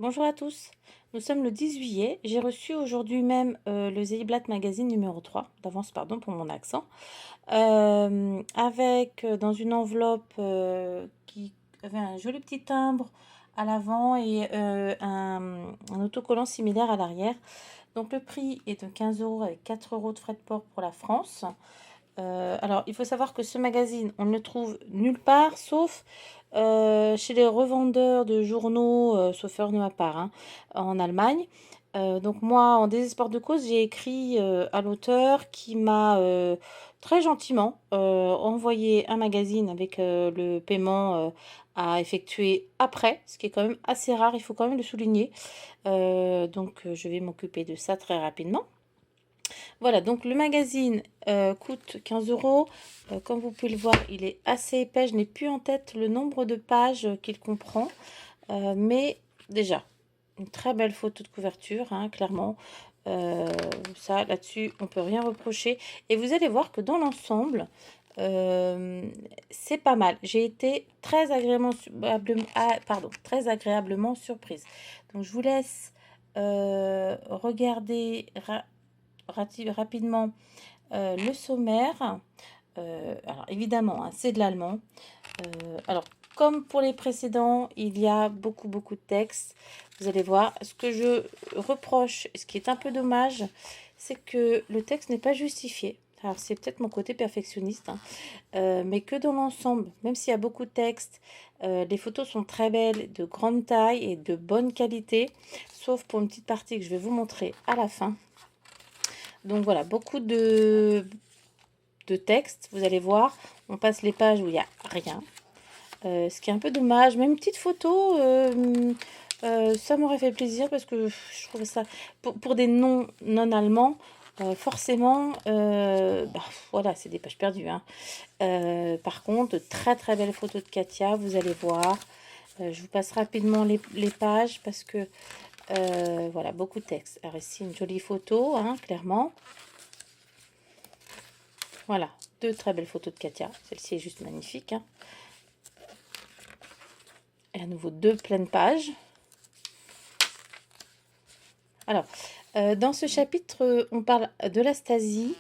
Bonjour à tous, nous sommes le 10 juillet. J'ai reçu aujourd'hui même le Zeiblatt Magazine numéro 3, d'avance pardon pour mon accent, avec dans une enveloppe qui avait un joli petit timbre à l'avant et un autocollant similaire à l'arrière. Donc le prix est de 15 € avec 4 € de frais de port pour la France. Alors, il faut savoir que ce magazine, on ne le trouve nulle part, sauf chez les revendeurs de journaux, sauf erreur de ma part, hein, en Allemagne. Donc moi, en désespoir de cause, j'ai écrit à l'auteur qui m'a très gentiment envoyé un magazine avec le paiement à effectuer après, ce qui est quand même assez rare, il faut quand même le souligner. Donc je vais m'occuper de ça très rapidement. Voilà, donc le magazine coûte 15 €. Comme vous pouvez le voir, il est assez épais. Je n'ai plus en tête le nombre de pages qu'il comprend. Mais déjà, une très belle photo de couverture, hein, clairement. Ça, là-dessus, on peut rien reprocher. Et vous allez voir que dans l'ensemble, c'est pas mal. J'ai été très très agréablement surprise. Donc, je vous laisse regarder rapidement le sommaire. Alors évidemment, hein, c'est de l'allemand. Alors comme pour les précédents, il y a beaucoup de textes. Vous allez voir, ce que je reproche, ce qui est un peu dommage, c'est que le texte n'est pas justifié. Alors c'est peut-être mon côté perfectionniste, hein, mais que dans l'ensemble, même s'il y a beaucoup de textes, les photos sont très belles, de grande taille et de bonne qualité, sauf pour une petite partie que je vais vous montrer à la fin. Donc voilà, beaucoup de texte, vous allez voir, on passe les pages où il n'y a rien, ce qui est un peu dommage. Même une petite photo, ça m'aurait fait plaisir parce que je trouve ça, pour des non allemands, forcément, voilà, c'est des pages perdues, hein. Par contre, de très belles photos de Katia, vous allez voir. Je vous passe rapidement les pages parce que voilà, beaucoup de texte. Alors ici, une jolie photo, hein, clairement. Voilà, deux très belles photos de Katia. Celle-ci est juste magnifique, hein. Et à nouveau deux pleines pages. Alors, dans ce chapitre, on parle de la Stasi.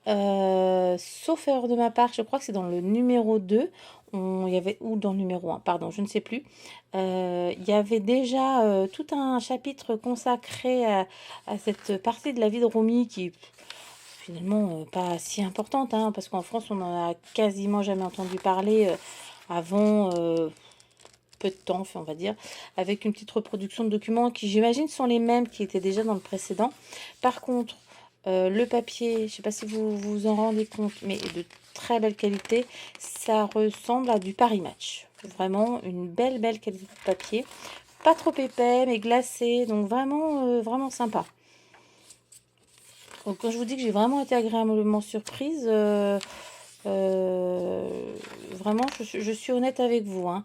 Sauf erreur de ma part, je crois que c'est dans le numéro 2. Il y avait, ou dans le numéro 1, pardon, je ne sais plus. Il y avait déjà tout un chapitre consacré à cette partie de la vie de Romy qui finalement pas si importante, hein, parce qu'en France, on n'en a quasiment jamais entendu parler avant peu de temps, enfin, on va dire, avec une petite reproduction de documents qui, j'imagine, sont les mêmes qui étaient déjà dans le précédent. Par contre, le papier, je ne sais pas si vous vous en rendez compte, mais de très belle qualité. Ça ressemble à du Paris Match. Vraiment une belle qualité de papier. Pas trop épais, mais glacé. Donc vraiment sympa. Donc quand je vous dis que j'ai vraiment été agréablement surprise, vraiment, je suis honnête avec vous, hein.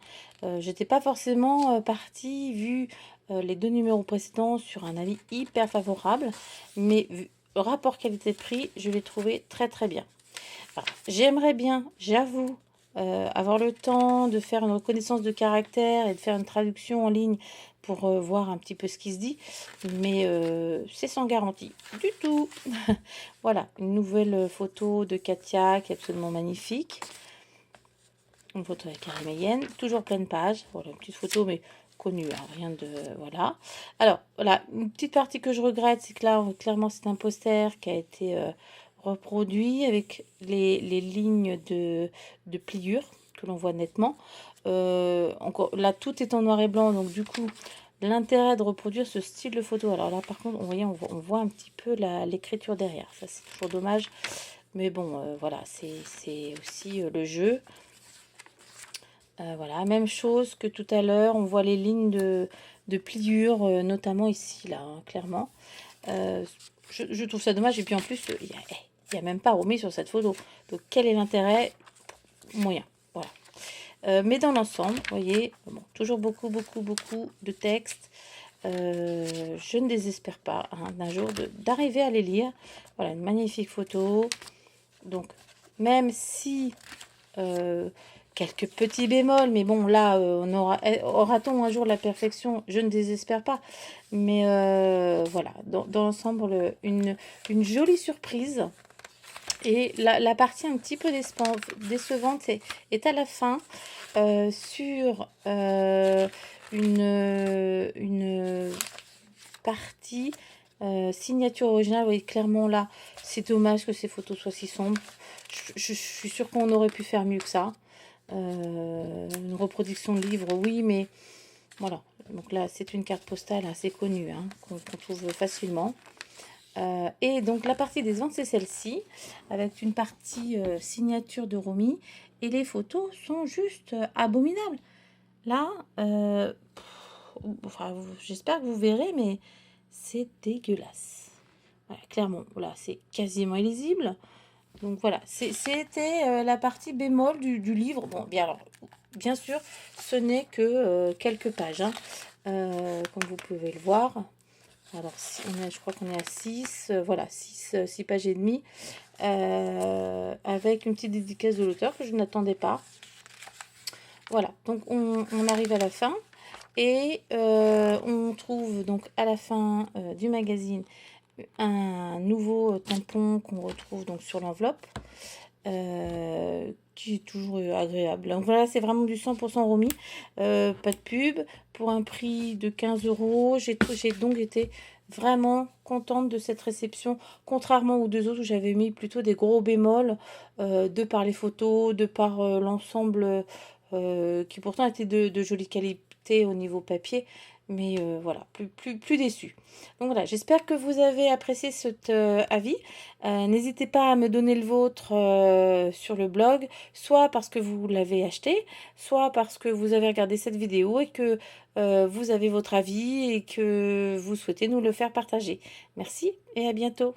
J'étais pas forcément partie, vu les deux numéros précédents, sur un avis hyper favorable, mais vu rapport qualité-prix, je l'ai trouvé très bien. J'aimerais bien, j'avoue, avoir le temps de faire une reconnaissance de caractère et de faire une traduction en ligne pour voir un petit peu ce qui se dit, mais c'est sans garantie du tout. Voilà, une nouvelle photo de Katia qui est absolument magnifique. Une photo avec Carrie Mayenne, toujours pleine page. Voilà, une petite photo, mais connue, hein, rien de... Voilà. Alors, voilà, une petite partie que je regrette, c'est que là, clairement, c'est un poster qui a été reproduit avec les lignes de pliure que l'on voit nettement. Encore, là, tout est en noir et blanc, donc du coup, l'intérêt de reproduire ce style de photo. Alors là, par contre, vous voyez, on voit un petit peu l'écriture derrière. Ça, c'est toujours dommage. Mais bon, voilà, c'est aussi le jeu. Voilà, même chose que tout à l'heure, on voit les lignes de pliure, notamment ici, là, hein, clairement. Je trouve ça dommage, et puis en plus, il n'y a même pas Romy sur cette photo. Donc, quel est l'intérêt? Moyen, voilà. Mais dans l'ensemble, vous voyez, bon, toujours beaucoup de textes. Je ne désespère pas, hein, d'un jour d'arriver à les lire. Voilà, une magnifique photo. Donc, même si quelques petits bémols, mais bon, là, aura-t-on un jour la perfection? Je ne désespère pas. Mais voilà, dans l'ensemble, une jolie surprise. Et la partie un petit peu décevante est à la fin, sur une partie signature originale. Vous voyez clairement là, c'est dommage que ces photos soient si sombres. Je suis sûre qu'on aurait pu faire mieux que ça. Une reproduction de livre, oui, mais voilà. Donc là, c'est une carte postale assez connue, hein, qu'on trouve facilement. Et donc la partie des ventes, c'est celle-ci, avec une partie signature de Romy. Et les photos sont juste abominables. Là, enfin, j'espère que vous verrez, mais c'est dégueulasse. Voilà, clairement, voilà, c'est quasiment illisible. Donc voilà, c'était la partie bémol du livre. Bon, bien alors, bien sûr, ce n'est que quelques pages, hein, comme vous pouvez le voir. Alors, je crois qu'on est à 6, voilà, 6 pages et demie, avec une petite dédicace de l'auteur que je n'attendais pas. Voilà, donc on arrive à la fin, et on trouve donc à la fin du magazine un nouveau tampon qu'on retrouve donc sur l'enveloppe, qui est toujours agréable. Donc voilà, c'est vraiment du 100% Romy, pas de pub, pour un prix de 15 euros. J'ai donc été vraiment contente de cette réception, contrairement aux deux autres où j'avais mis plutôt des gros bémols, de par les photos, de par l'ensemble, qui pourtant était de jolie qualité au niveau papier. Mais voilà, plus déçu. Donc voilà, j'espère que vous avez apprécié cet avis. N'hésitez pas à me donner le vôtre sur le blog, soit parce que vous l'avez acheté, soit parce que vous avez regardé cette vidéo et que vous avez votre avis et que vous souhaitez nous le faire partager. Merci et à bientôt.